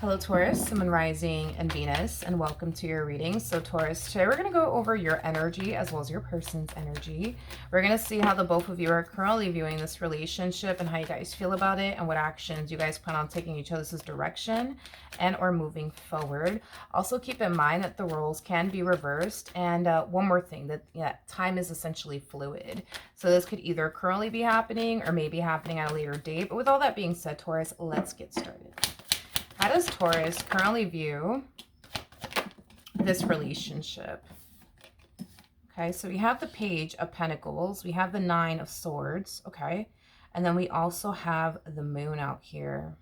Hello Taurus, Sun, Rising, and Venus, and welcome to your reading. So Taurus, today we're going to go over your energy as well as your person's energy. We're going to see how the both of you are currently viewing this relationship and how you guys feel about it and what actions you guys plan on taking each other's direction and or moving forward. Also keep in mind that the roles can be reversed, and one more thing, that time is essentially fluid. So this could either currently be happening or maybe happening at a later date. But with all that being said, Taurus, let's get started. How does Taurus currently view this relationship? Okay, so we have the Page of Pentacles. We have the Nine of Swords, okay? And then we also have the Moon out here.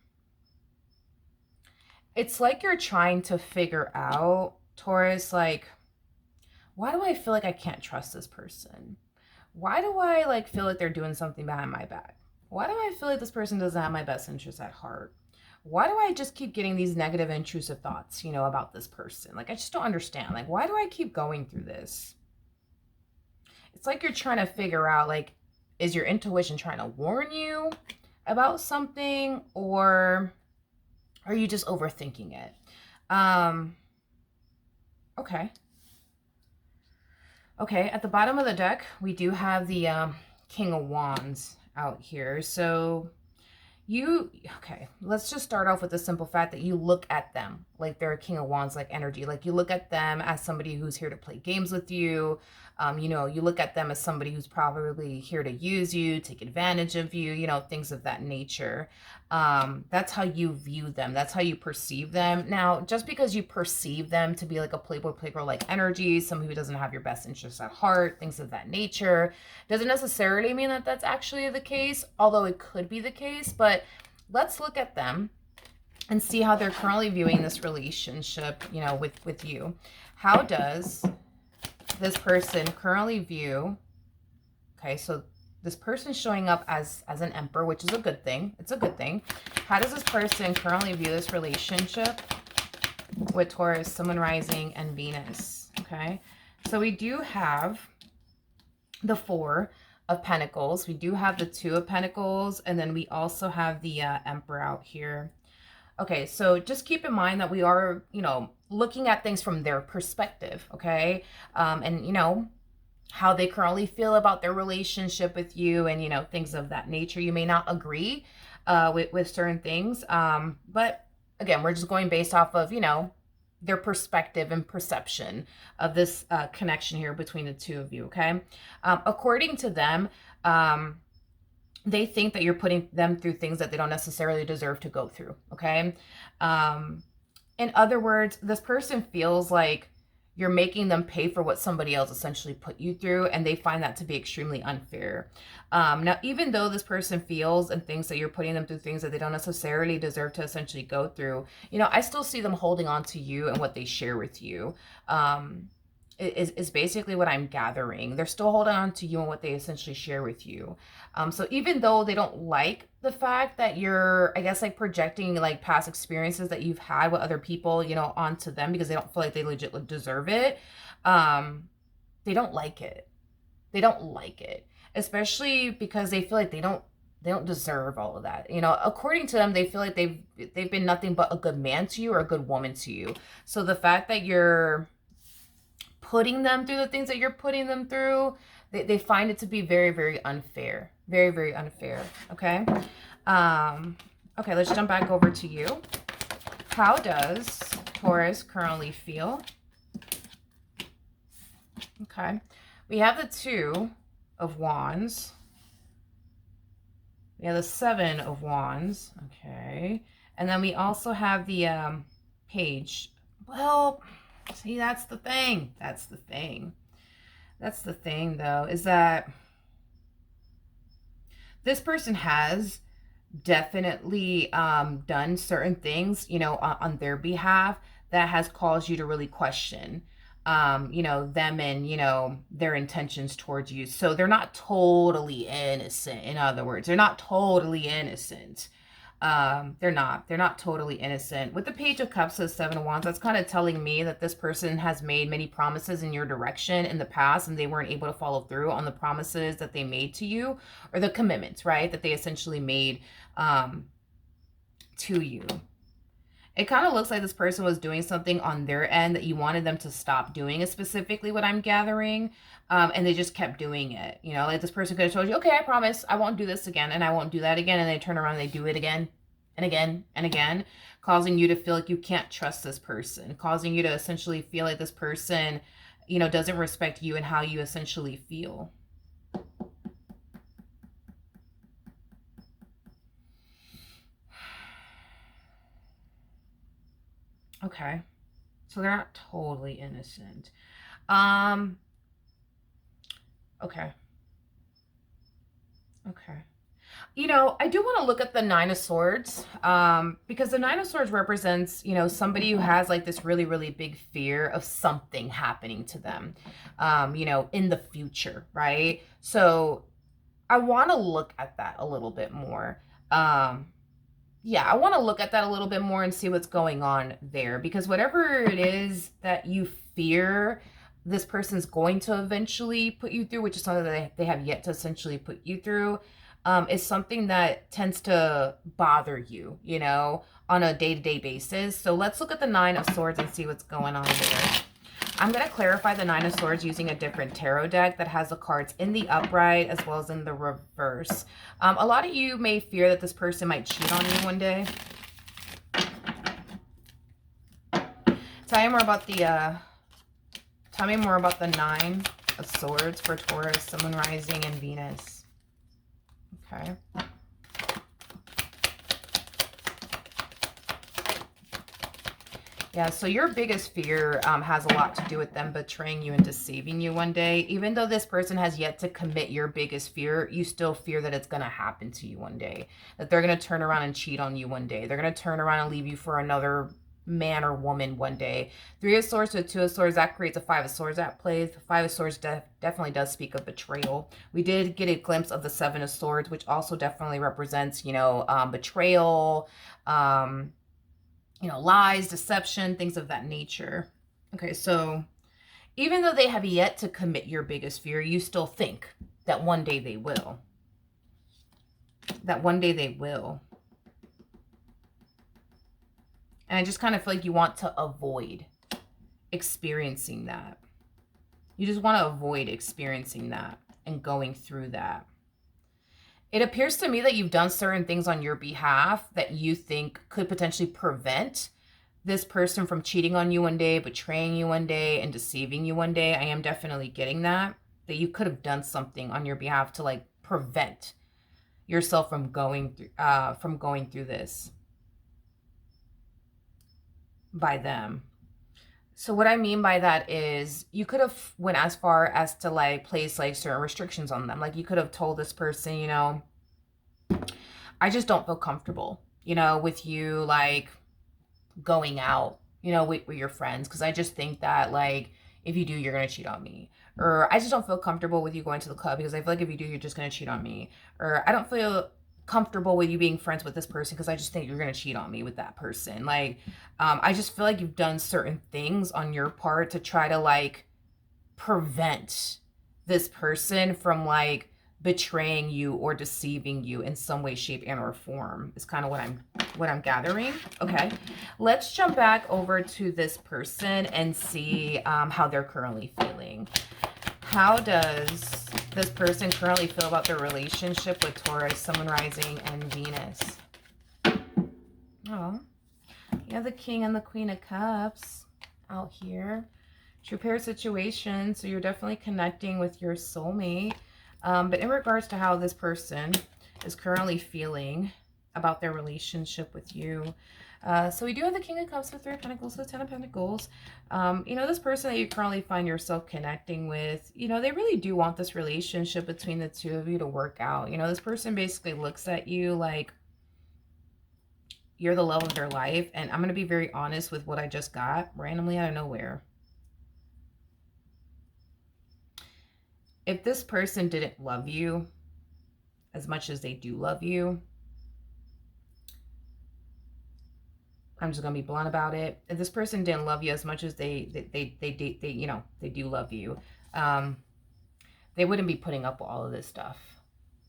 It's like you're trying to figure out, Taurus, like, why do I feel like I can't trust this person? Why do I, feel like they're doing something behind my back? Why do I feel like this person doesn't have my best interest at heart? Why do I just keep getting these negative, intrusive thoughts, about this person? Like, I just don't understand. Like, why do I keep going through this? It's like you're trying to figure out, like, is your intuition trying to warn you about something, or are you just overthinking it? Okay. Okay, at the bottom of the deck, we do have the King of Wands out here. So okay, let's just start off with the simple fact that you look at them like they're a King of Wands, like energy. Like, you look at them as somebody who's here to play games with you. You look at them as somebody who's probably here to use you, take advantage of you, things of that nature. That's how you view them. That's how you perceive them. Now, just because you perceive them to be like a playboy, playgirl like energy, somebody who doesn't have your best interests at heart, things of that nature, doesn't necessarily mean that that's actually the case, although it could be the case. But let's look at them and see how they're currently viewing this relationship, with you. How does this person currently view, okay, so this person's showing up as an emperor, which is a good thing. It's a good thing. How does this person currently view this relationship with Taurus, Sun, Rising, and Venus? Okay, so we do have the Four of Pentacles. We do have the Two of Pentacles, and then we also have the Emperor out here. Okay, so just keep in mind that we are, looking at things from their perspective, okay? And, how they currently feel about their relationship with you and, things of that nature. You may not agree with certain things, but again, we're just going based off of, their perspective and perception of this connection here between the two of you, okay? According to them, they think that you're putting them through things that they don't necessarily deserve to go through, okay? In other words, this person feels like you're making them pay for what somebody else essentially put you through, and they find that to be extremely unfair. Now, even though this person feels and thinks that you're putting them through things that they don't necessarily deserve to essentially go through, I still see them holding on to you and what they share with you. Is basically what I'm gathering. They're still holding on to you and what they essentially share with you. So even though they don't like the fact that you're, I guess, like projecting like past experiences that you've had with other people, onto them because they don't feel like they legit deserve it, they don't like it. They don't like it, especially because they feel like they don't deserve all of that. According to them, they feel like they've been nothing but a good man to you or a good woman to you. So the fact that you're putting them through the things that you're putting them through, they find it to be very, very unfair. Very, very unfair. Okay. Okay, let's jump back over to you. How does Taurus currently feel? Okay. We have the Two of Wands. We have the Seven of Wands. Okay. And then we also have the Page. Well, see, that's the thing. That's the thing. That's the thing, though, is that this person has definitely done certain things, on their behalf that has caused you to really question, them and, their intentions towards you. So they're not totally innocent. In other words, they're not totally innocent. They're not totally innocent. With the Page of Cups and Seven of Wands, that's kind of telling me that this person has made many promises in your direction in the past, and they weren't able to follow through on the promises that they made to you, or the commitments, right, that they essentially made to you. It kind of looks like this person was doing something on their end that you wanted them to stop doing, is specifically what I'm gathering. And they just kept doing it. You know, like this person could have told you, okay, I promise I won't do this again and I won't do that again. And they turn around and they do it again and again and again, causing you to feel like you can't trust this person, causing you to essentially feel like this person, you know, doesn't respect you and how you essentially feel. Okay. So they're not totally innocent. Okay. Okay. You know, I do want to look at the Nine of Swords, because the Nine of Swords represents, you know, somebody who has like this really, really big fear of something happening to them, you know, in the future, right? So I want to look at that a little bit more. Yeah, I want to look at that a little bit more and see what's going on there, because whatever it is that you fear this person's going to eventually put you through, which is something that they have yet to essentially put you through, is something that tends to bother you, you know, on a day-to-day basis. So let's look at the Nine of Swords and see what's going on there. I'm going to clarify the Nine of Swords using a different tarot deck that has the cards in the upright as well as in the reverse. A lot of you may fear that this person might cheat on you one day. Tell me more about the Nine of Swords for Taurus, Sun, Moon, Rising, and Venus. Okay. Yeah, so your biggest fear has a lot to do with them betraying you and deceiving you one day. Even though this person has yet to commit your biggest fear, you still fear that it's going to happen to you one day. That they're going to turn around and cheat on you one day. They're going to turn around and leave you for another man or woman one day. Three of Swords to Two of Swords, that creates a Five of Swords at play. The Five of Swords definitely does speak of betrayal. We did get a glimpse of the Seven of Swords, which also definitely represents, you know, betrayal, you know, lies, deception, things of that nature. Okay, so even though they have yet to commit your biggest fear, you still think that one day they will. That one day they will. And I just kind of feel like you want to avoid experiencing that. You just want to avoid experiencing that and going through that. It appears to me that you've done certain things on your behalf that you think could potentially prevent this person from cheating on you one day, betraying you one day, and deceiving you one day. I am definitely getting that you could have done something on your behalf to like prevent yourself from going through this by them. So what I mean by that is you could have went as far as to like place like certain restrictions on them. Like you could have told this person, you know, I just don't feel comfortable, you know, with you like going out, you know, with your friends. Cause I just think that like, if you do, you're going to cheat on me. Or I just don't feel comfortable with you going to the club because I feel like if you do, you're just going to cheat on me. Or I don't feel comfortable with you being friends with this person because I just think you're going to cheat on me with that person. Like, I just feel like you've done certain things on your part to try to like prevent this person from like betraying you or deceiving you in some way, shape, and or form is kind of what I'm gathering. Okay, let's jump back over to this person and see how they're currently feeling. How does this person currently feel about their relationship with Taurus, Sun, Moon, Rising, and Venus? Oh, you have the King and the Queen of Cups out here. True pair situation, so you're definitely connecting with your soulmate. But in regards to how this person is currently feeling about their relationship with you, so we do have the King of Cups with Three of Pentacles with Ten of Pentacles. You know, this person that you currently find yourself connecting with, you know, they really do want this relationship between the two of you to work out. You know, this person basically looks at you like you're the love of their life. And I'm going to be very honest with what I just got randomly out of nowhere. If this person didn't love you as much as they do love you, I'm just gonna be blunt about it. If this person didn't love you as much as they you know, they do love you, they wouldn't be putting up with all of this stuff.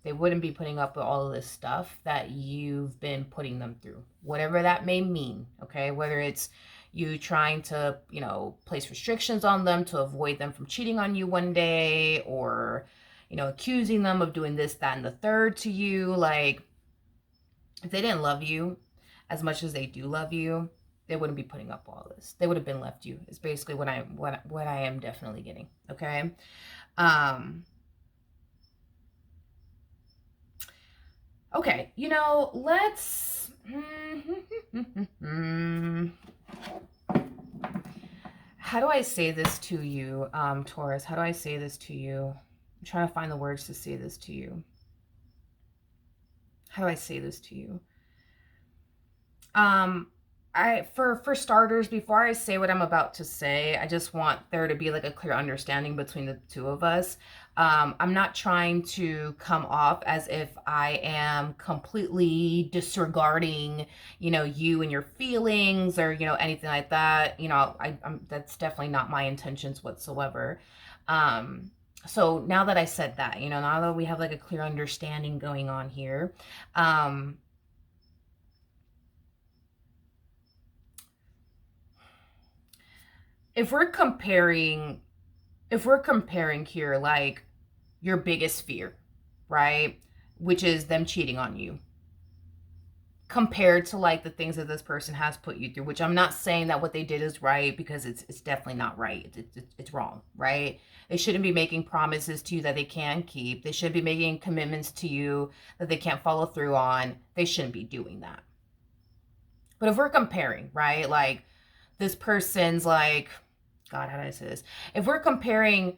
They wouldn't be putting up with all of this stuff that you've been putting them through, whatever that may mean, okay? Whether it's you trying to, you know, place restrictions on them to avoid them from cheating on you one day, or, you know, accusing them of doing this, that, and the third to you. Like, if they didn't love you as much as they do love you, they wouldn't be putting up all this. They would have been left you. It's basically what I am definitely getting, okay? Okay, you know, let's how do I say this to you, Taurus? How do I say this to you? I'm trying to find the words to say this to you. How do I say this to you? For starters, before I say what I'm about to say, I just want there to be like a clear understanding between the two of us. I'm not trying to come off as if I am completely disregarding, you know, you and your feelings, or, you know, anything like that. You know, I'm that's definitely not my intentions whatsoever. So now that I said that, you know, now that we have like a clear understanding going on here, if we're comparing here, like, your biggest fear, right, which is them cheating on you, compared to like the things that this person has put you through, which I'm not saying that what they did is right, because it's definitely not right. It's wrong, right? They shouldn't be making promises to you that they can't keep. They shouldn't be making commitments to you that they can't follow through on. They shouldn't be doing that. But if we're comparing, right, like, this person's like, God, how did I say this? If we're comparing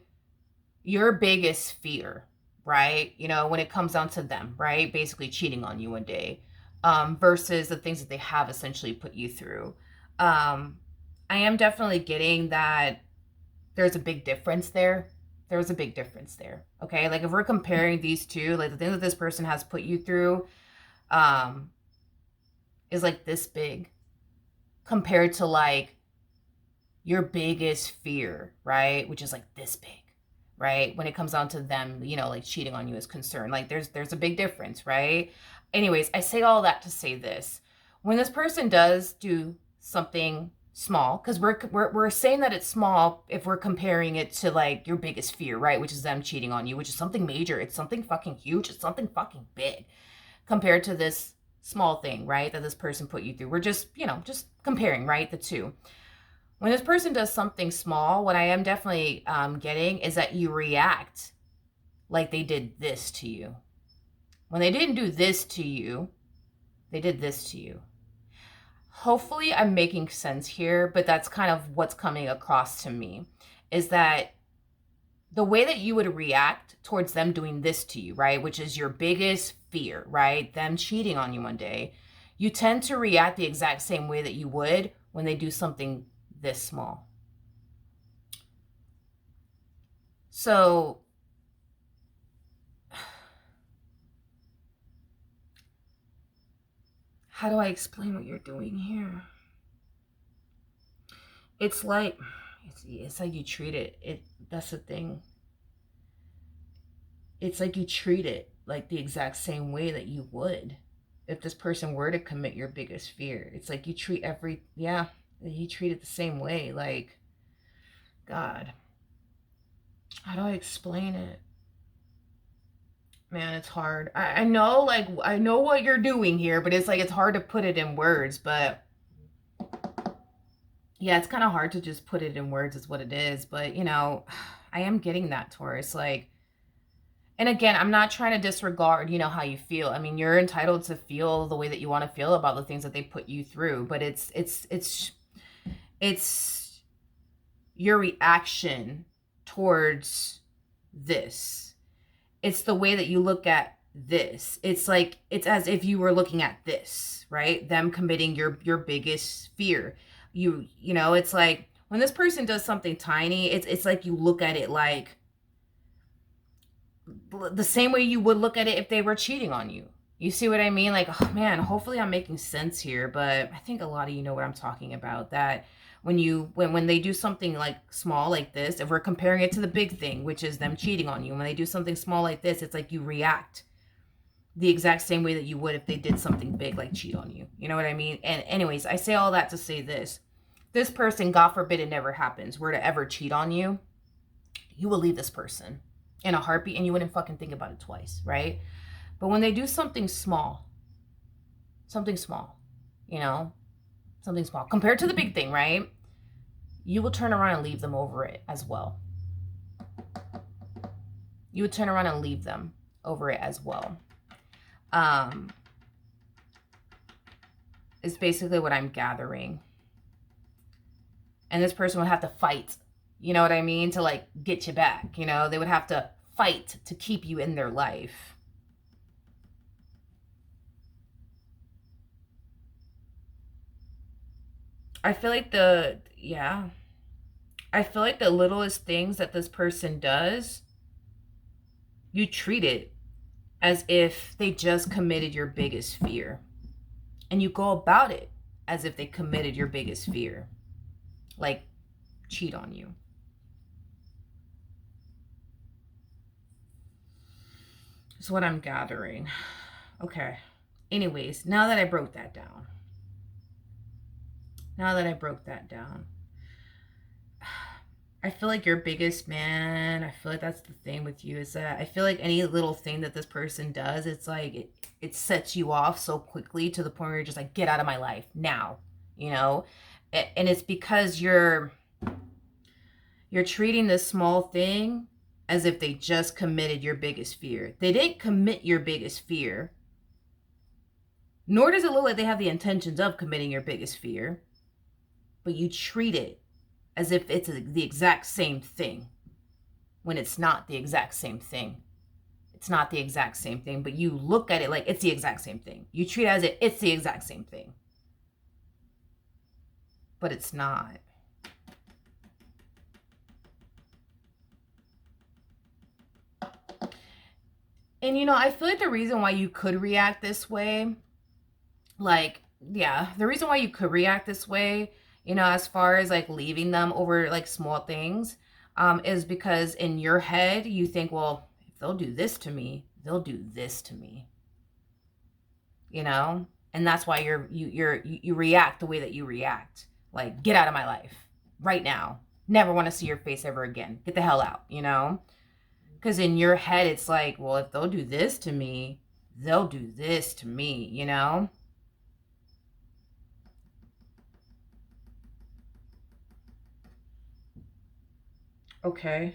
your biggest fear, right, you know, when it comes down to them, right, basically cheating on you one day, versus the things that they have essentially put you through, I am definitely getting that there's a big difference there. There's a big difference there, okay? Like, if we're comparing these two, like, the thing that this person has put you through is like this big, compared to like your biggest fear, right, which is like this big, right, when it comes down to them, you know, like, cheating on you is concerned. Like, there's a big difference, right? Anyways, I say all that to say this: when this person does do something small, because we're saying that it's small if we're comparing it to like your biggest fear, right, which is them cheating on you, which is something major. It's something fucking huge. It's something fucking big compared to this small thing, right, that this person put you through. We're just, you know, just comparing, right, the two. When this person does something small, what I am definitely getting is that you react like they did this to you. When they didn't do this to you, they did this to you. Hopefully I'm making sense here, but that's kind of what's coming across to me, is that the way that you would react towards them doing this to you, right, which is your biggest fear, right, them cheating on you one day, you tend to react the exact same way that you would when they do something this small. So how do I explain what you're doing here? It's like it's like you treat it, that's the thing. It's like you treat it like the exact same way that you would if this person were to commit your biggest fear. It's like you treat you treat it the same way. Like, God, how do I explain it? Man, it's hard. I know, like, I know what you're doing here, but it's like, it's hard to put it in words. But yeah, it's kind of hard to just put it in words, is what it is. But, you know, I am getting that, Taurus. Like, and again, I'm not trying to disregard, you know, how you feel. I mean, you're entitled to feel the way that you want to feel about the things that they put you through. But it's your reaction towards this. It's the way that you look at this. It's like, it's as if you were looking at this, right? Them committing your biggest fear. You know, it's like when this person does something tiny, it's like you look at it like the same way you would look at it if they were cheating on you. You see what I mean? Like, oh man, hopefully I'm making sense here, but I think a lot of you know what I'm talking about. That when they do something like small like this, if we're comparing it to the big thing, which is them cheating on you, when they do something small like this, it's like you react the exact same way that you would if they did something big like cheat on you. You know what I mean? And anyways, I say all that to say this. This person, God forbid it never happens, were to ever cheat on you, you will leave this person in a heartbeat and you wouldn't fucking think about it twice, right? But when they do something small, you know, something small, compared to the big thing, right? You will turn around and leave them over it as well. You would turn around and leave them over it as well. It's basically what I'm gathering. And this person would have to fight, you know what I mean, to like get you back, you know? They would have to fight to keep you in their life. I feel like I feel like the littlest things that this person does, you treat it as if they just committed your biggest fear. And you go about it as if they committed your biggest fear. Like, cheat on you. That's what I'm gathering. Okay. Anyways, now that I broke that down. I feel like your biggest, man, I feel like that's the thing with you, is that I feel like any little thing that this person does, it's like it sets you off so quickly to the point where you're just like, get out of my life now, you know? And it's because you're treating this small thing as if they just committed your biggest fear. They didn't commit your biggest fear, nor does it look like they have the intentions of committing your biggest fear, but you treat it as if it's the exact same thing, when it's not the exact same thing. It's not the exact same thing, but you look at it like it's the exact same thing. You treat it as if it's the exact same thing, but it's not. And, you know, I feel like the reason why you could react this way, like, yeah, the reason why you could react this way, you know, as far as like leaving them over like small things, is because in your head you think, well, if they'll do this to me, they'll do this to me, you know? And that's why you react the way that you react. Like, get out of my life right now. Never want to see your face ever again. Get the hell out, you know? Because in your head it's like, well, if they'll do this to me, they'll do this to me, you know? Okay.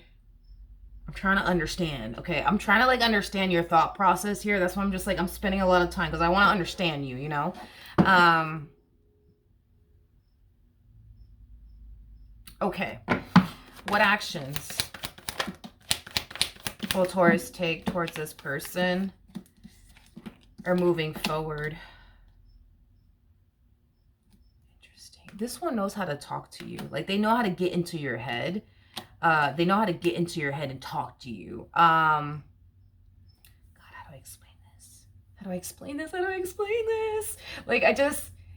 I'm trying to understand. Okay. I'm trying to like understand your thought process here. That's why I'm just like, I'm spending a lot of time because I want to understand you, you know? Okay. What actions will Taurus take towards this person or moving forward? Interesting. This one knows how to talk to you. Like, they know how to get into your head. They know how to get into your head and talk to you. God, how do I explain this? How do I explain this? How do I explain this? Like,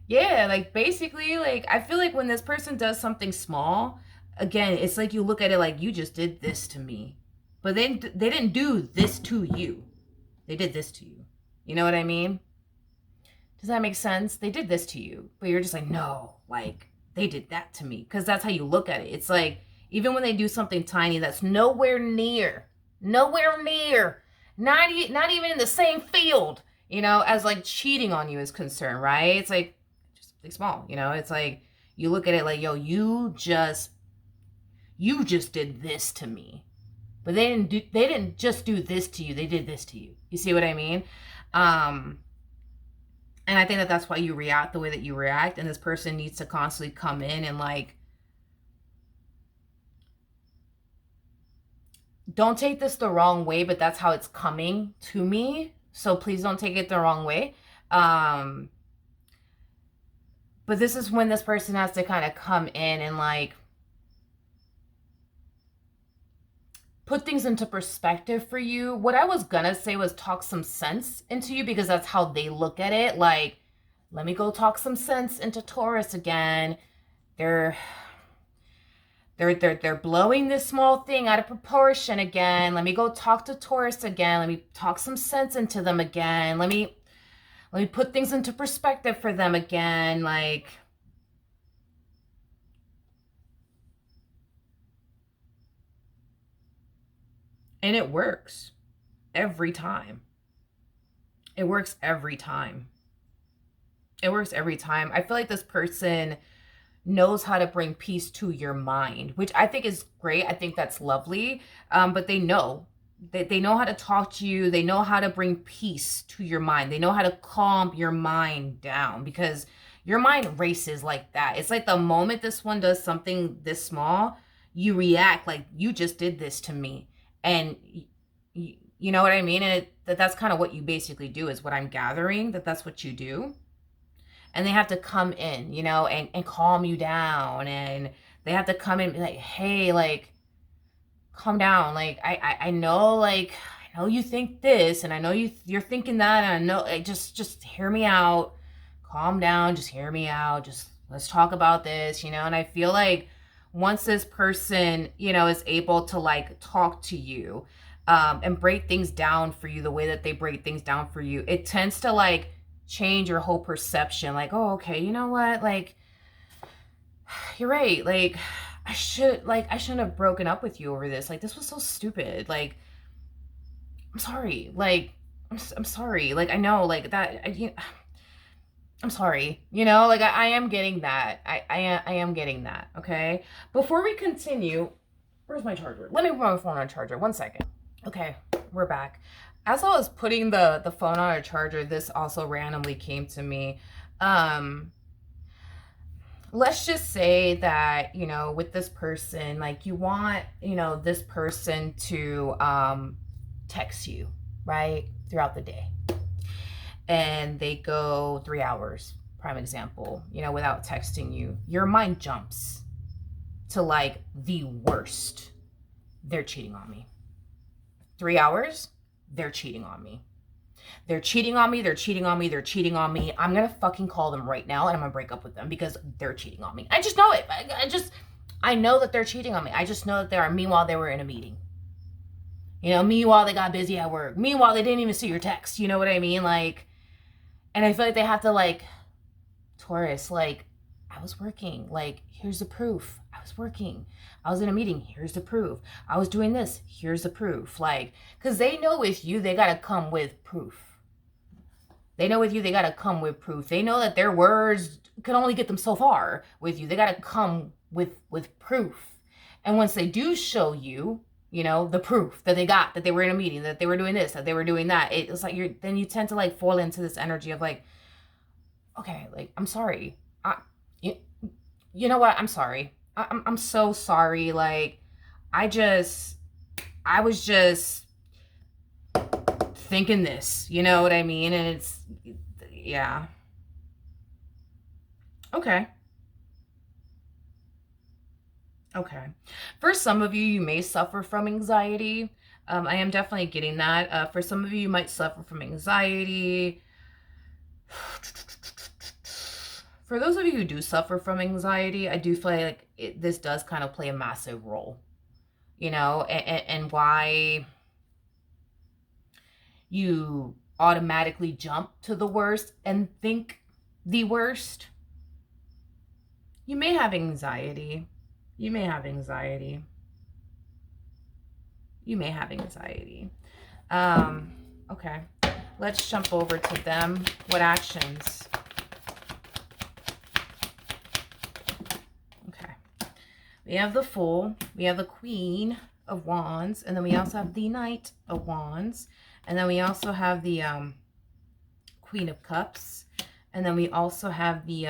yeah, like, basically, like, I feel like when this person does something small, again, it's like you look at it like, you just did this to me. But they didn't do this to you. They did this to you. You know what I mean? Does that make sense? They did this to you. But you're just like, no, like, they did that to me. Because that's how you look at it. It's like, even when they do something tiny that's nowhere near, not even in the same field, you know, as like cheating on you is concerned, right? It's like just something small, you know? It's like, you look at it like, yo, you just did this to me. But they didn't just do this to you. They did this to you. You see what I mean? And I think that that's why you react the way that you react. And this person needs to constantly come in and like, don't take this the wrong way, but that's how it's coming to me. So please don't take it the wrong way. But this is when this person has to kind of come in and like put things into perspective for you. What I was gonna say was talk some sense into you, because that's how they look at it. Like, let me go talk some sense into Taurus again. They're They're blowing this small thing out of proportion again. Let me go talk to Taurus again. Let me talk some sense into them again. Let me put things into perspective for them again. Like, and it works every time. It works every time. It works every time. I feel like this person knows how to bring peace to your mind, which I think is great. I think that's lovely. But they know. They know how to talk to you. They know how to bring peace to your mind. They know how to calm your mind down, because your mind races like that. It's like the moment this one does something this small, you react like, you just did this to me. And you know what I mean? And that's kind of what you basically do, is what I'm gathering, that's what you do. And they have to come in, you know, and calm you down. And they have to come in and be like, hey, like, calm down. Like, I know, like, I know you think this, and I know you're thinking that, and I know, like, just hear me out. Calm down, just hear me out. Just let's talk about this, you know. And I feel like once this person, you know, is able to like talk to you, and break things down for you the way that they break things down for you, it tends to like change your whole perception. Like, oh, okay, you know what? Like, you're right. Like, I shouldn't have broken up with you over this. Like, this was so stupid. Like, I'm sorry. Like, I'm sorry. Like, I know, like, that, I'm sorry. You know, like, I am getting that. I am getting that. Okay. Before we continue, where's my charger? Let me put my phone on charger. 1 second. Okay, we're back. As I was putting the phone on a charger, this also randomly came to me. Let's just say that, you know, with this person, like, you want, you know, this person to text you, right, throughout the day. And they go 3 hours, prime example, you know, without texting you. Your mind jumps to like the worst. They're cheating on me. 3 hours, they're cheating on me. They're cheating on me. They're cheating on me. They're cheating on me. I'm going to fucking call them right now, and I'm going to break up with them because they're cheating on me. I just know it. I know that they're cheating on me. I just know that they are. Meanwhile, they were in a meeting. You know, meanwhile, they got busy at work. Meanwhile, they didn't even see your text. You know what I mean? Like, and I feel like they have to, like, Taurus, like, I was working. Like, here's the proof. I was working. I was in a meeting. Here's the proof. I was doing this. Here's the proof. Like, because they know with you, they got to come with proof. They know with you, they got to come with proof. They know that their words can only get them so far with you. They got to come with proof. And once they do show you, you know, the proof that they got, that they were in a meeting, that they were doing this, that they were doing that, it's like then you tend to like fall into this energy of like, okay, like, I'm sorry. You know what? I'm sorry. I'm so sorry. Like, I was just thinking this, you know what I mean? And it's, yeah. Okay. Okay. For some of you, you may suffer from anxiety. I am definitely getting that. For some of you, you might suffer from anxiety. For those of you who do suffer from anxiety, I do feel like this does kind of play a massive role, you know, and why you automatically jump to the worst and think the worst. You may have anxiety. You may have anxiety. You may have anxiety. Okay. Let's jump over to them. What actions? We have the Fool, we have the Queen of Wands, and then we also have the Knight of Wands, and then we also have the Queen of Cups, and then we also have the,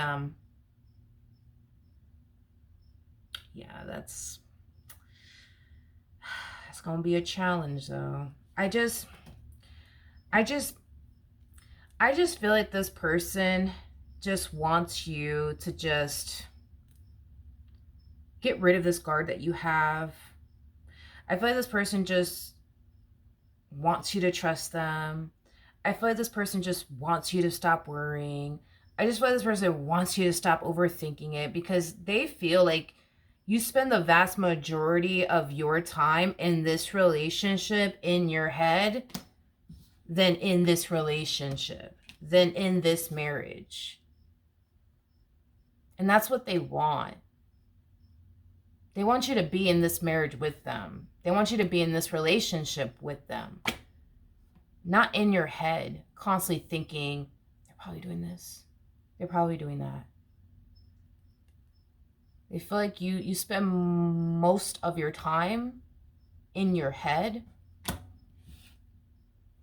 yeah, that's going to be a challenge, though. I just feel like this person just wants you to just get rid of this guard that you have. I feel like this person just wants you to trust them. I feel like this person just wants you to stop worrying. I just feel like this person wants you to stop overthinking it, because they feel like You spend the vast majority of your time in this relationship in your head than in this relationship, than in this marriage. And that's what they want. They want you to be in this marriage with them. They want you to be in this relationship with them. Not in your head, constantly thinking, they're probably doing this. They're probably doing that. They feel like you spend most of your time in your head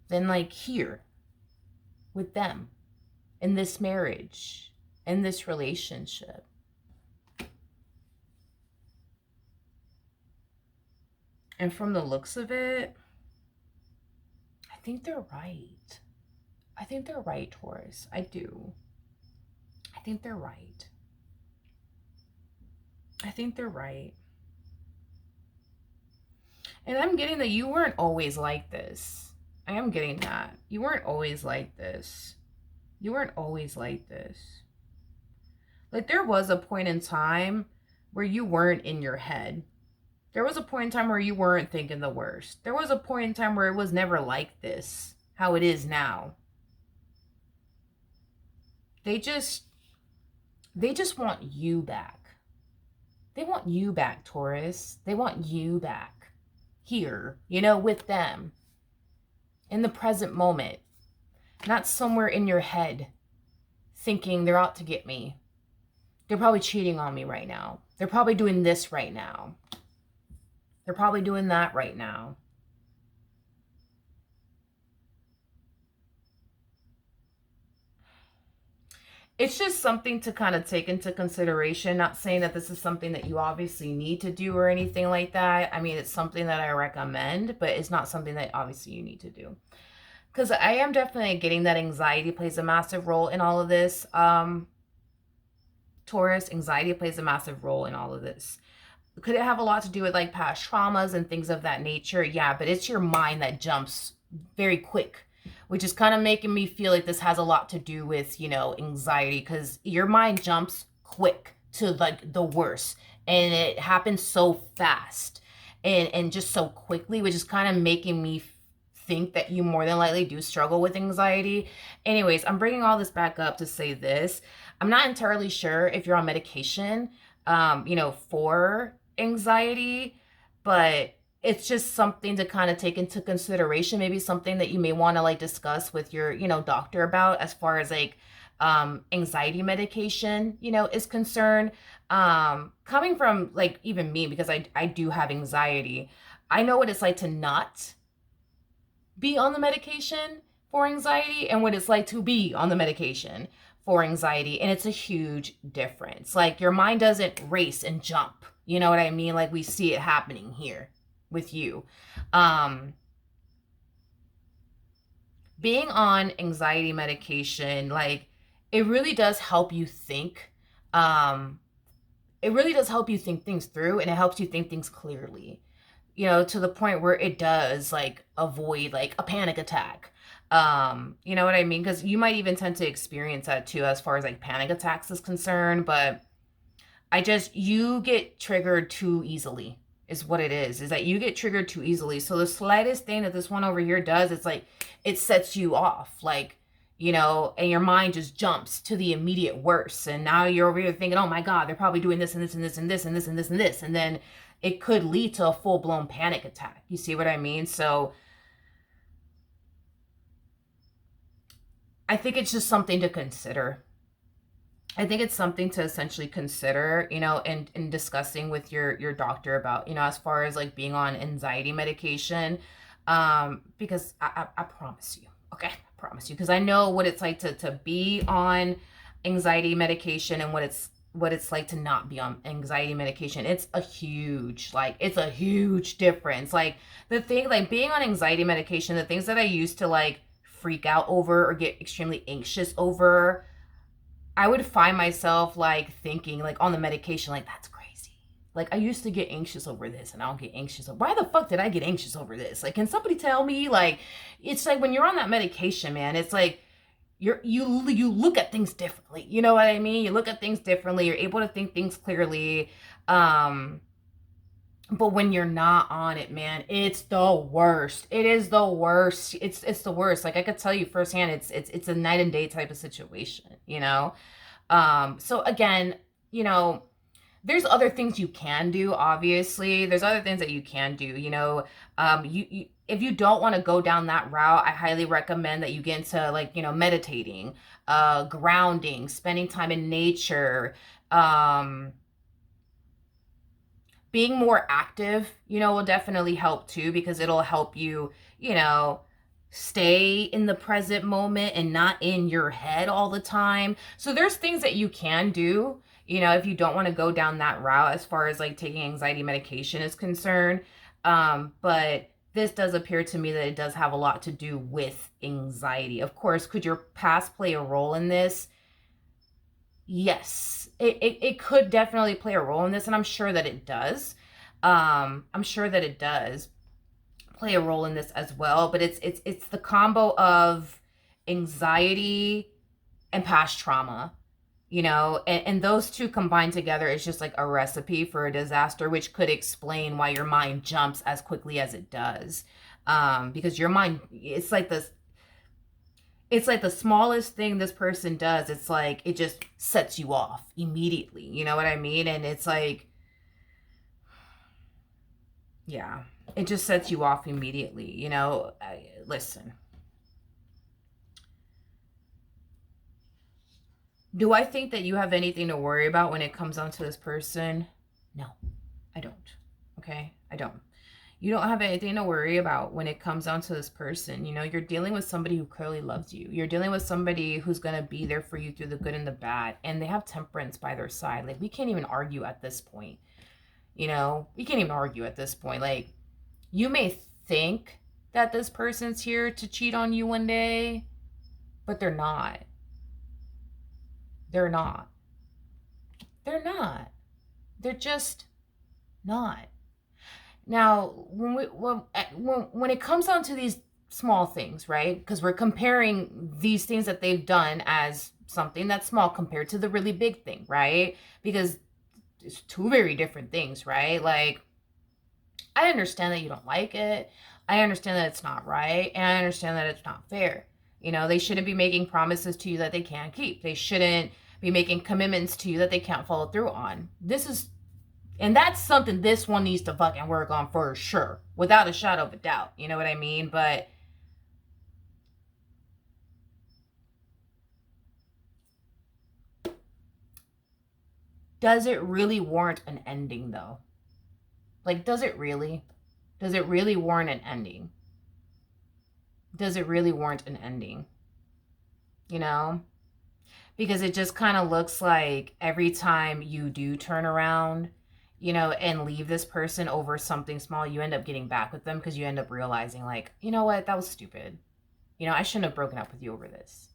than like here with them, in this marriage, in this relationship. And from the looks of it, I think they're right. I think they're right, Taurus. I do. I think they're right. I think they're right. And I'm getting that you weren't always like this. I am getting that. You weren't always like this. You weren't always like this. Like, there was a point in time where you weren't in your head. There was a point in time where you weren't thinking the worst. There was a point in time where it was never like this, how it is now. They just want you back. They want you back, Taurus. They want you back here, you know, with them in the present moment, not somewhere in your head thinking they're out to get me. They're probably cheating on me right now. They're probably doing this right now. They're probably doing that right now. It's just something to kind of take into consideration. Not saying that this is something that you obviously need to do or anything like that. I mean, it's something that I recommend, but it's not something that obviously you need to do. Because I am definitely getting that anxiety plays a massive role in all of this. Taurus, anxiety plays a massive role in all of this. Could it have a lot to do with like past traumas and things of that nature? Yeah, but it's your mind that jumps very quick, which is kind of making me feel like this has a lot to do with, you know, anxiety, because your mind jumps quick to like the worst, and it happens so fast and just so quickly, which is kind of making me think that you more than likely do struggle with anxiety. Anyways, I'm bringing all this back up to say this. I'm not entirely sure if you're on medication, you know, for anxiety, but it's just something to kind of take into consideration. Maybe something that you may want to like discuss with your, you know, doctor about, as far as like anxiety medication, you know, is concerned. Coming from like even me, because I do have anxiety, I know what it's like to not be on the medication for anxiety and what it's like to be on the medication for anxiety. And it's a huge difference. Like, your mind doesn't race and jump. You know what I mean? Like, we see it happening here with you. Being on anxiety medication, like, it really does help you think. It really does help you think things through, and it helps you think things clearly, you know, to the point where it does like avoid like a panic attack. You know what I mean? Because you might even tend to experience that too, as far as like panic attacks is concerned. But you get triggered too easily is what it is that you get triggered too easily. So the slightest thing that this one over here does, it's like, it sets you off, like, you know, and your mind just jumps to the immediate worst. And now you're over here thinking, oh my God, they're probably doing this and this and this and this and this and this and this. And then it could lead to a full-blown panic attack. You see what I mean? So I think it's just something to consider. I think it's something to essentially consider, you know, in discussing with your doctor about, you know, as far as like being on anxiety medication. Because I promise you, okay? I promise you, because I know what it's like to be on anxiety medication and what it's like to not be on anxiety medication. It's a huge difference. Like, the thing, like, being on anxiety medication, the things that I used to like freak out over or get extremely anxious over, I would find myself like thinking, like, on the medication, like, that's crazy. Like, I used to get anxious over this, and I'll get anxious over, why the fuck did I get anxious over this? Like, can somebody tell me? Like, it's like when you're on that medication, man, it's like you look at things differently. You know what I mean? You look at things differently. You're able to think things clearly. But when you're not on it, man, it's the worst. It is the worst. It's the worst. Like I could tell you firsthand, it's a night and day type of situation, you know? So again, you know, there's other things you can do, obviously. There's other things that you can do, you know. You if you don't want to go down that route, I highly recommend that you get into, like, you know, meditating, grounding, spending time in nature, being more active, you know, will definitely help too, because it'll help you, you know, stay in the present moment and not in your head all the time. So there's things that you can do, you know, if you don't want to go down that route as far as like taking anxiety medication is concerned. But this does appear to me that it does have a lot to do with anxiety. Of course, could your past play a role in this? Yes, it could definitely play a role in this, and I'm sure that it does. I'm sure that it does play a role in this as well, but it's the combo of anxiety and past trauma, you know, and those two combined together is just like a recipe for a disaster, which could explain why your mind jumps as quickly as it does. Because your mind, it's like the smallest thing this person does, it's like it just sets you off immediately. You know what I mean? And it's like, yeah, it just sets you off immediately. You know, listen. Do I think that you have anything to worry about when it comes down to this person? No, I don't. Okay, I don't. You don't have anything to worry about when it comes down to this person. You know, you're dealing with somebody who clearly loves you. You're dealing with somebody who's going to be there for you through the good and the bad. And they have temperance by their side. Like, we can't even argue at this point. You know, we can't even argue at this point. Like, you may think that this person's here to cheat on you one day, but they're not. They're not. They're not. They're just not. Now, when it comes down to these small things, right? Because we're comparing these things that they've done as something that's small compared to the really big thing, right? Because it's two very different things, right? Like, I understand that you don't like it. I understand that it's not right. And I understand that it's not fair. You know, they shouldn't be making promises to you that they can't keep. They shouldn't be making commitments to you that they can't follow through on. And that's something this one needs to fucking work on for sure. Without a shadow of a doubt. You know what I mean? But does it really warrant an ending, though? Like, does it really? Does it really warrant an ending? Does it really warrant an ending? You know? Because it just kind of looks like every time you do turn around, you know, and leave this person over something small, you end up getting back with them because you end up realizing, like, you know what, that was stupid. You know, I shouldn't have broken up with you over this.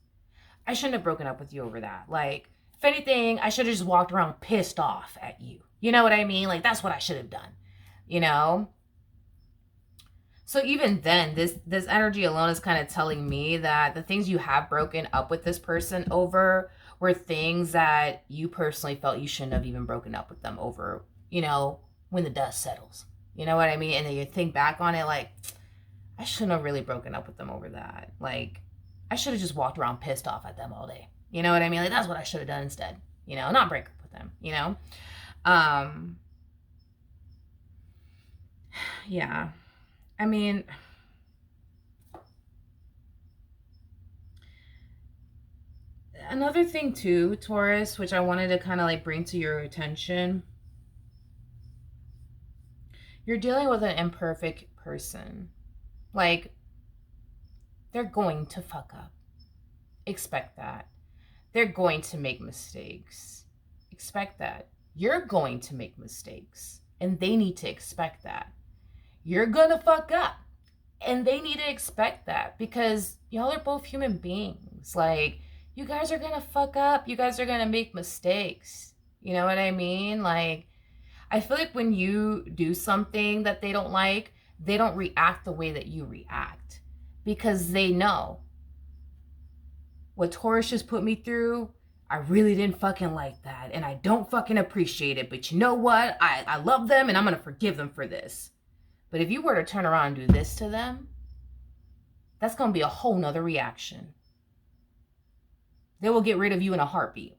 I shouldn't have broken up with you over that. Like, if anything, I should have just walked around pissed off at you. You know what I mean? Like, that's what I should have done, you know? So even then, this energy alone is kind of telling me that the things you have broken up with this person over were things that you personally felt you shouldn't have even broken up with them over, you know, when the dust settles. You know what I mean? And then you think back on it like, I shouldn't have really broken up with them over that. Like, I should have just walked around pissed off at them all day. You know what I mean? Like, that's what I should have done instead. You know, not break up with them, you know? Yeah. I mean, another thing too, Taurus, which I wanted to kind of like bring to your attention. You're dealing with an imperfect person. Like, they're going to fuck up. Expect that. They're going to make mistakes. Expect that. You're going to make mistakes. And they need to expect that. You're gonna fuck up. And they need to expect that. Because y'all are both human beings. Like, you guys are gonna fuck up. You guys are gonna make mistakes. You know what I mean? Like, I feel like when you do something that they don't like, they don't react the way that you react. Because they know what Taurus just put me through, I really didn't fucking like that. And I don't fucking appreciate it. But you know what? I love them and I'm going to forgive them for this. But if you were to turn around and do this to them, that's going to be a whole nother reaction. They will get rid of you in a heartbeat.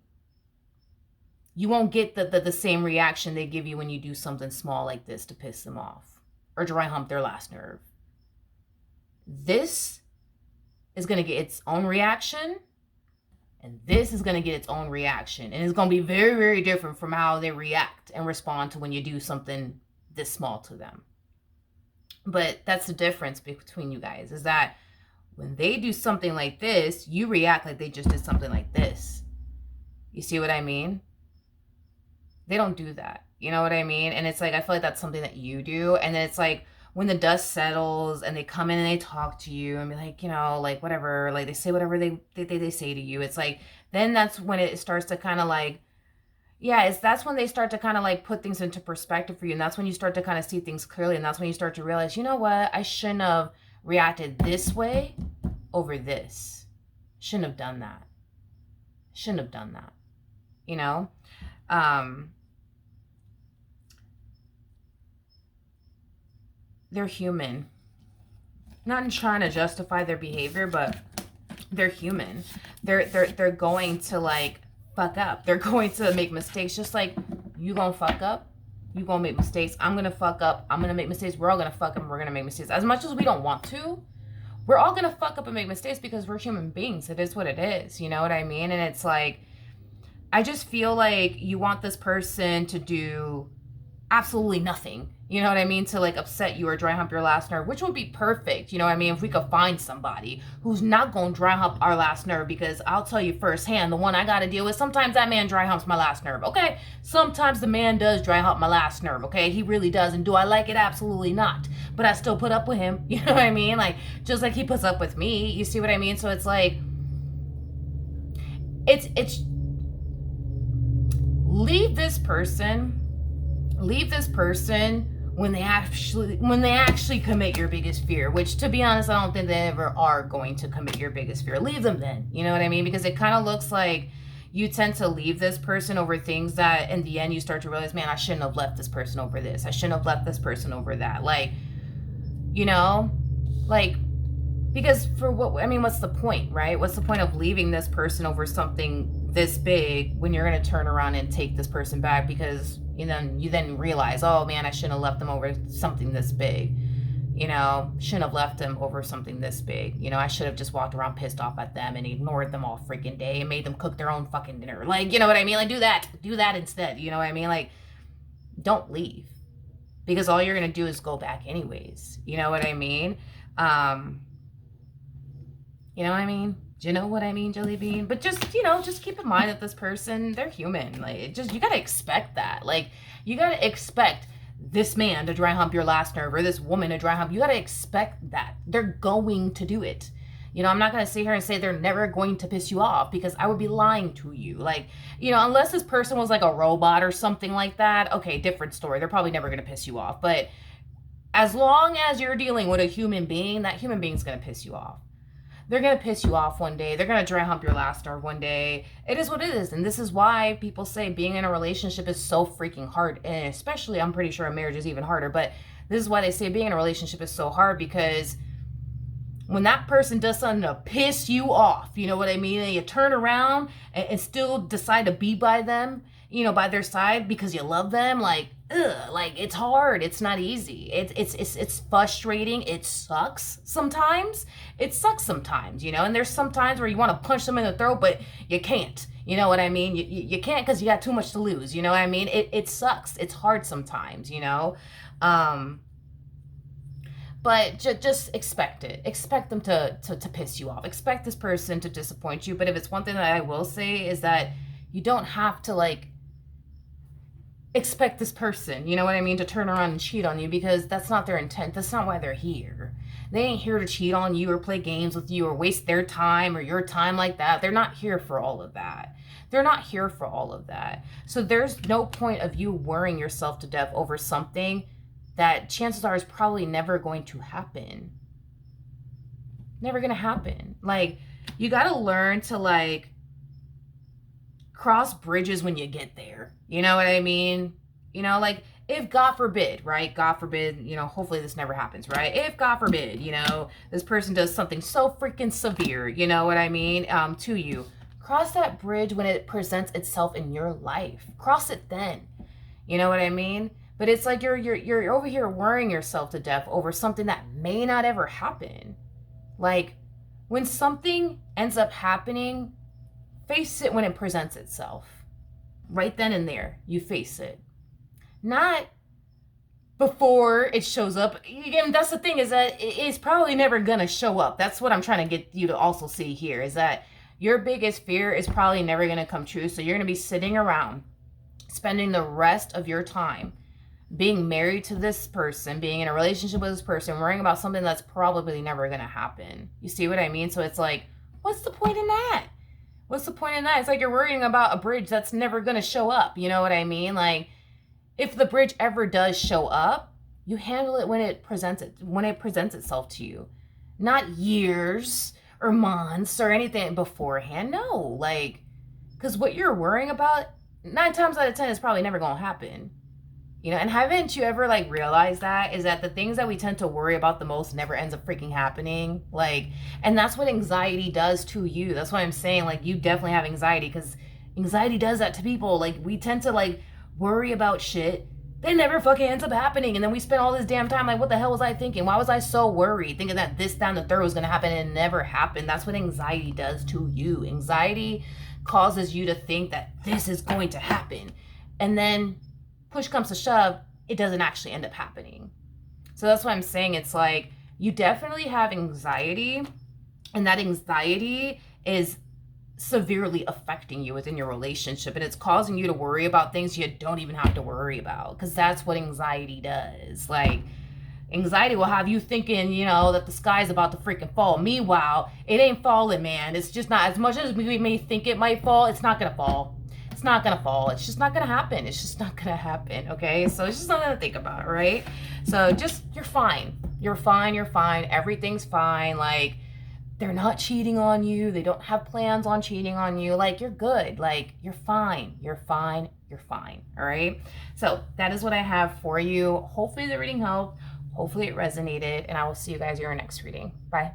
You won't get the same reaction they give you when you do something small like this to piss them off or dry hump their last nerve. This is going to get its own reaction, and this is going to get its own reaction. And it's going to be very, very different from how they react and respond to when you do something this small to them. But that's the difference between you guys, is that when they do something like this, you react like they just did something like this. You see what I mean? They don't do that. You know what I mean? And it's like, I feel like that's something that you do. And then it's like, when the dust settles and they come in and they talk to you and be like, you know, like whatever, like they say whatever they say to you. It's like, then that's when it starts to kind of like, yeah, that's when they start to kind of like put things into perspective for you. And that's when you start to kind of see things clearly. And that's when you start to realize, you know what? I shouldn't have reacted this way over this. Shouldn't have done that. Shouldn't have done that. You know? They're human. Not in trying to justify their behavior, but they're human. They're going to like fuck up. They're going to make mistakes, just like you gonna fuck up. You gonna make mistakes. I'm gonna fuck up. I'm gonna make mistakes. We're all gonna fuck up and we're gonna make mistakes. As much as we don't want to, we're all gonna fuck up and make mistakes because we're human beings. It is what it is. You know what I mean? And it's like, I just feel like you want this person to do absolutely nothing. You know what I mean? To like upset you or dry hump your last nerve, which would be perfect. You know what I mean? If we could find somebody who's not going to dry hump our last nerve, because I'll tell you firsthand, the one I got to deal with, sometimes that man dry humps my last nerve. Okay. Sometimes the man does dry hump my last nerve. Okay. He really does. And do I like it? Absolutely not. But I still put up with him. You know what I mean? Like, just like he puts up with me. You see what I mean? So it's like, it's leave this person when they actually commit your biggest fear, which, to be honest, I don't think they ever are going to commit your biggest fear. Leave them then. You know what I mean? Because it kind of looks like you tend to leave this person over things that in the end you start to realize, man, I shouldn't have left this person over this. I shouldn't have left this person over that. Like, you know, like, because for what, I mean, what's the point, right? What's the point of leaving this person over something this big when you're going to turn around and take this person back? Because you then realize, oh man, I shouldn't have left them over something this big. You know, shouldn't have left them over something this big. You know, I should have just walked around pissed off at them and ignored them all freaking day and made them cook their own fucking dinner. Like, you know what I mean? Like, do that instead. You know what I mean? Like, don't leave, because all you're going to do is go back anyways. You know what I mean? You know what I mean? Do you know what I mean, Jelly Bean? But just, you know, just keep in mind that this person, they're human. Like, you got to expect that. Like, you got to expect this man to dry hump your last nerve, or this woman to dry hump. You got to expect that. They're going to do it. You know, I'm not going to sit here and say they're never going to piss you off, because I would be lying to you. Like, you know, unless this person was like a robot or something like that, okay, different story. They're probably never going to piss you off. But as long as you're dealing with a human being, that human being's going to piss you off. They're going to piss you off one day. They're going to dry hump your last nerve one day. It is what it is. And this is why people say being in a relationship is so freaking hard. And especially, I'm pretty sure a marriage is even harder. But this is why they say being in a relationship is so hard, because when that person does something to piss you off, you know what I mean? And you turn around and still decide to be by them, you know, by their side because you love them. Like, ugh, like, it's hard. It's not easy. It's frustrating. It sucks sometimes. It sucks sometimes, you know, and there's some times where you want to punch them in the throat, but you can't, you know what I mean? You can't, because you got too much to lose. You know what I mean? It sucks. It's hard sometimes, you know? But just expect it. Expect them to piss you off. Expect this person to disappoint you. But if it's one thing that I will say is that you don't have to, like, expect this person, you know what I mean, to turn around and cheat on you, because that's not their intent. That's not why they're here. They ain't here to cheat on you or play games with you or waste their time or your time like that. They're not here for all of that. They're not here for all of that. So there's no point of you worrying yourself to death over something that chances are is probably never going to happen. Never going to happen. Like, you got to learn to like cross bridges when you get there. You know what I mean? You know, like if God forbid, right? God forbid, you know, hopefully this never happens, right? If God forbid, you know, this person does something so freaking severe, you know what I mean, to you. Cross that bridge when it presents itself in your life. Cross it then. You know what I mean? But it's like you're over here worrying yourself to death over something that may not ever happen. Like when something ends up happening, face it when it presents itself. Right then and there, you face it. Not before it shows up. Again, that's the thing, is that it's probably never gonna show up. That's what I'm trying to get you to also see here, is that your biggest fear is probably never gonna come true. So you're gonna be sitting around, spending the rest of your time being married to this person, being in a relationship with this person, worrying about something that's probably never gonna happen. You see what I mean? So it's like, what's the point in that? What's the point in that? It's like you're worrying about a bridge that's never gonna show up. You know what I mean? Like, if the bridge ever does show up, you handle it when it presents itself to you. Not years or months or anything beforehand. No, like, because what you're worrying about, 9 times out of 10 is probably never gonna happen. You know, and haven't you ever like realized that, is that the things that we tend to worry about the most never ends up freaking happening? Like, and that's what anxiety does to you. That's why I'm saying, like, you definitely have anxiety, because anxiety does that to people. Like, we tend to like worry about shit that never fucking ends up happening, and then we spend all this damn time like, what the hell was I thinking? Why was I so worried, thinking that this, down, the third was gonna happen, and it never happened? That's what anxiety does to you. Anxiety causes you to think that this is going to happen, and then push comes to shove, it doesn't actually end up happening. So that's why I'm saying, it's like, you definitely have anxiety, and that anxiety is severely affecting you within your relationship, and it's causing you to worry about things you don't even have to worry about, because that's what anxiety does. Like, anxiety will have you thinking, you know, that the sky's about to freaking fall. Meanwhile, it ain't falling, man. It's just not, as much as we may think it might fall, it's not gonna fall. It's not gonna fall. It's just not gonna happen. It's just not gonna happen. Okay, so it's just something to think about, right? So just, you're fine. You're fine. You're fine. Everything's fine. Like, they're not cheating on you. They don't have plans on cheating on you. Like, you're good. Like, you're fine. You're fine. You're fine. All right. So that is what I have for you. Hopefully the reading helped. Hopefully it resonated, and I will see you guys in your next reading. Bye.